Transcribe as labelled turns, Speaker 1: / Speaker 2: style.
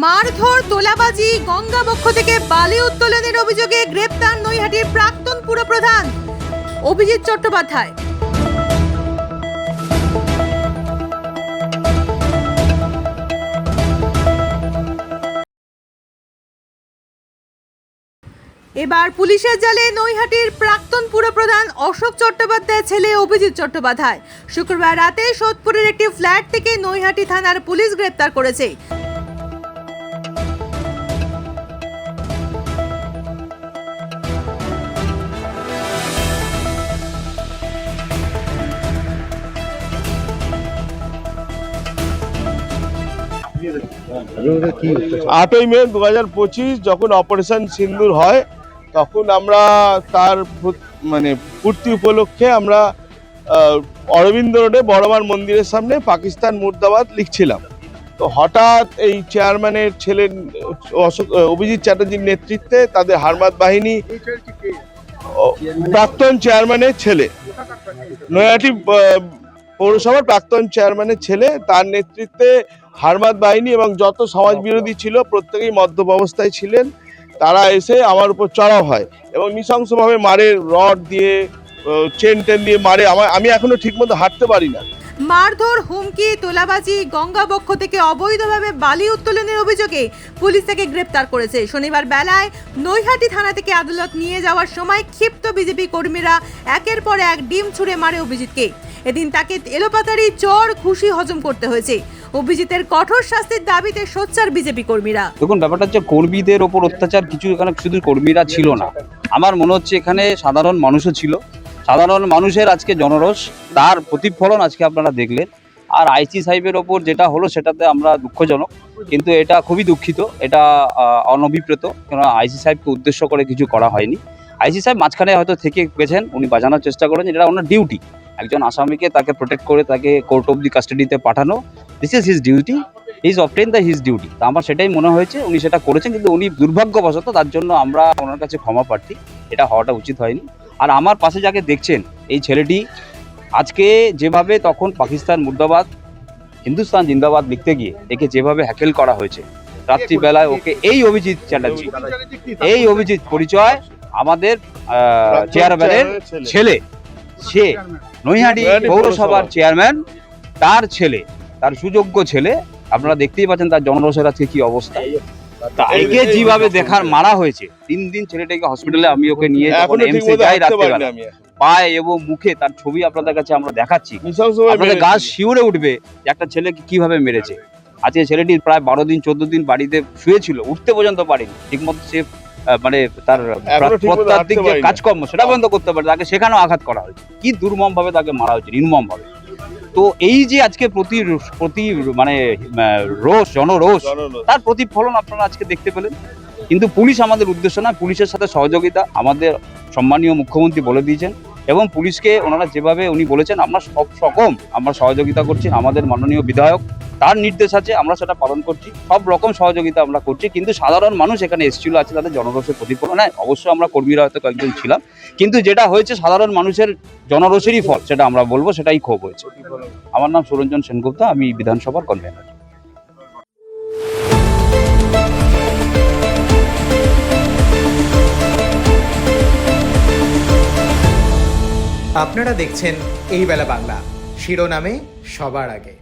Speaker 1: মারধর, তোলাবাজি, গঙ্গাবক্ষ থেকে বালি উত্তোলনের অভিযোগে গ্রেপ্তার নৈহাটির প্রাক্তন পুরপ্রধান অভিজিৎ চট্টোপাধ্যায়। এবার পুলিশের জালে নৈহাটির প্রাক্তন পুরপ্রধান অশোক চট্টোপাধ্যায়ের ছেলে অভিজিৎ চট্টোপাধ্যায়। শুক্রবার রাতে সোদপুরের একটি ফ্ল্যাট থেকে নৈহাটি থানার পুলিশ গ্রেপ্তার করেছে।
Speaker 2: আটই মে 2025 যখন অপারেশন সিন্দুর হয় তখন আমরা তার পূর্তি উপলক্ষে আমরা অরবিন্দ রোডে বড়মার মন্দিরের সামনে পাকিস্তান মুর্দাবাদ লিখছিলাম। তো হঠাৎ এই চেয়ারম্যানের ছেলে অভিজিৎ চ্যাটার্জির নেতৃত্বে তাদের হারমাত বাহিনী, প্রাক্তন চেয়ারম্যানের ছেলে, নৈহাটি পৌরসভার প্রাক্তন চেয়ারম্যানের ছেলে, তার নেতৃত্বে হারমাত বাহিনী এবং যত সমাজ বিরোধী ছিল প্রত্যেকেই মদ্যপ অবস্থায় ছিলেন, তারা এসে আমার উপর চড়াও হয় এবং নৃশংসভাবে মারে, রড দিয়ে, চেন দিয়ে মারে। আমি এখনো ঠিকমতো হাঁটতে পারি না।
Speaker 1: মারধর, হুমকি, তোলাবাজি, গঙ্গাবক্ষ থেকে অবৈধভাবে বালি উত্তোলনের অভিযোগে পুলিশ তাকে গ্রেপ্তার করেছে। শনিবার বেলায় নৈহাটি থানা থেকে আদালত নিয়ে যাওয়ার সময় ক্ষিপ্ত বিজেপি কর্মীরা একের পর এক ডিম ছুঁড়ে মারে অভিজিৎকে। এদিন তাকে এলোপাতাড়ি চর ঘুষি হজম করতে হয়েছে। অভিজিতের কঠোর শাস্তির দাবিতে সোচ্চার বিজেপি কর্মীরা।
Speaker 3: দেখুন, ব্যাপারটা হচ্ছে কর্মীদের ওপর অত্যাচার কিছু এখানে শুধু কর্মীরা ছিল না, আমার মনে হচ্ছে এখানে সাধারণ মানুষও ছিল। সাধারণ মানুষের আজকে জনরোষ, তার প্রতিফলন আজকে আপনারা দেখলেন। আর আইসি সাহেবের ওপর যেটা হলো সেটাতে আমরা দুঃখজনক, কিন্তু এটা খুবই দুঃখিত, এটা অনভিপ্রেত, কেন আইসি সাহেবকে উদ্দেশ্য করে কিছু করা হয়নি। আইসি সাহেব মাঝখানে হয়তো থেকে গেছেন, উনি বাজানোর চেষ্টা করেছেন, এটা ওনার ডিউটি। একজন আসামিকে তাকে প্রোটেক্ট করে তাকে কোর্ট অব দি কাস্টাডিতে পাঠানো, this is his duty, is obtain the his duty. তা আমার সেটাই মনে হয়েছে, উনি সেটা করেছেন, কিন্তু উনি দুর্ভাগ্যবশত, তার জন্য আমরা ওনার কাছে ক্ষমা প্রার্থী, এটা হওয়াটা উচিত হয়নি। আর আমার পাশে যাকে দেখছেন, এই ছেলেটি আজকে যেভাবে তখন পাকিস্তান মুর্দাবাদ, হিন্দুস্তান জিন্দাবাদ লিখতে গিয়ে একে যেভাবে হ্যাকেল করা হয়েছে রাত্রিবেলায়, ওকে এই অভিজিৎ চ্যাটার্জি, এই অভিজিৎ পরিচয় আমাদের চেয়ারম্যানের ছেলে, সে নৈহাটি পৌরসভার চেয়ারম্যান, তার ছেলে, তার সুযোগ্য ছেলে। আপনারা দেখতেই পাচ্ছেন তার জনরোষের আজকে কি অবস্থা। একে যেভাবে দেখার মারা হয়েছে, 3 দিন ছেলেটাকে হসপিটালে, আমি ওকে নিয়ে যাই রাত্রেবেলা, পায়ে এবং মুখে তার ছবি আপনাদের কাছে আমরা দেখাচ্ছি, আপনাদের গা শিউরে উঠবে যে একটা ছেলেকে কিভাবে মেরেছে। আজকে ছেলেটি প্রায় 12 দিন 14 দিন বাড়িতে শুয়েছিল, উঠতে পর্যন্ত পারেনি ঠিকমতো, সে তার প্রত্যাত্মিক যে কাজকর্ম সেটা বন্ধ করতে পারে, তাকে সেখানেও আঘাত করা হয়েছে। কি দুর্মম ভাবে তাকে মারা হয়েছে, নির্মম ভাবে। তো এই যে আজকে প্রতি রোষ, জনরোষ, তার প্রতিফলন আপনারা আজকে দেখতে পেলেন। কিন্তু পুলিশ আমাদের উদ্দেশ্য না, পুলিশের সাথে সহযোগিতা আমাদের সম্মানীয় মুখ্যমন্ত্রী বলে দিয়েছেন, এবং পুলিশকে ওনারা যেভাবে উনি বলেছেন আমরা সব রকম আমরা সহযোগিতা করছি। আমাদের মাননীয় বিধায়ক, তার নির্দেশ আছে, আমরা সেটা পালন করছি, সব রকম সহযোগিতা আমরা করছি। কিন্তু সাধারণ মানুষ এখানে এসেছিল, আছে তাদের জনরোষের প্রতিফলন। হ্যাঁ, অবশ্যই আমরা কর্মীরা হয়তো কয়েকজন ছিলাম, কিন্তু যেটা হয়েছে সাধারণ মানুষের জনরোষেরই ফল, সেটা আমরা বলবো, সেটাই ক্ষোভ হয়েছে। আমার নাম সুরঞ্জন সেনগুপ্তা, আমি বিধানসভার কনভেনর।
Speaker 4: আপনারা দেখছেন এই বেলা বাংলা, শিরোনামে সবার আগে।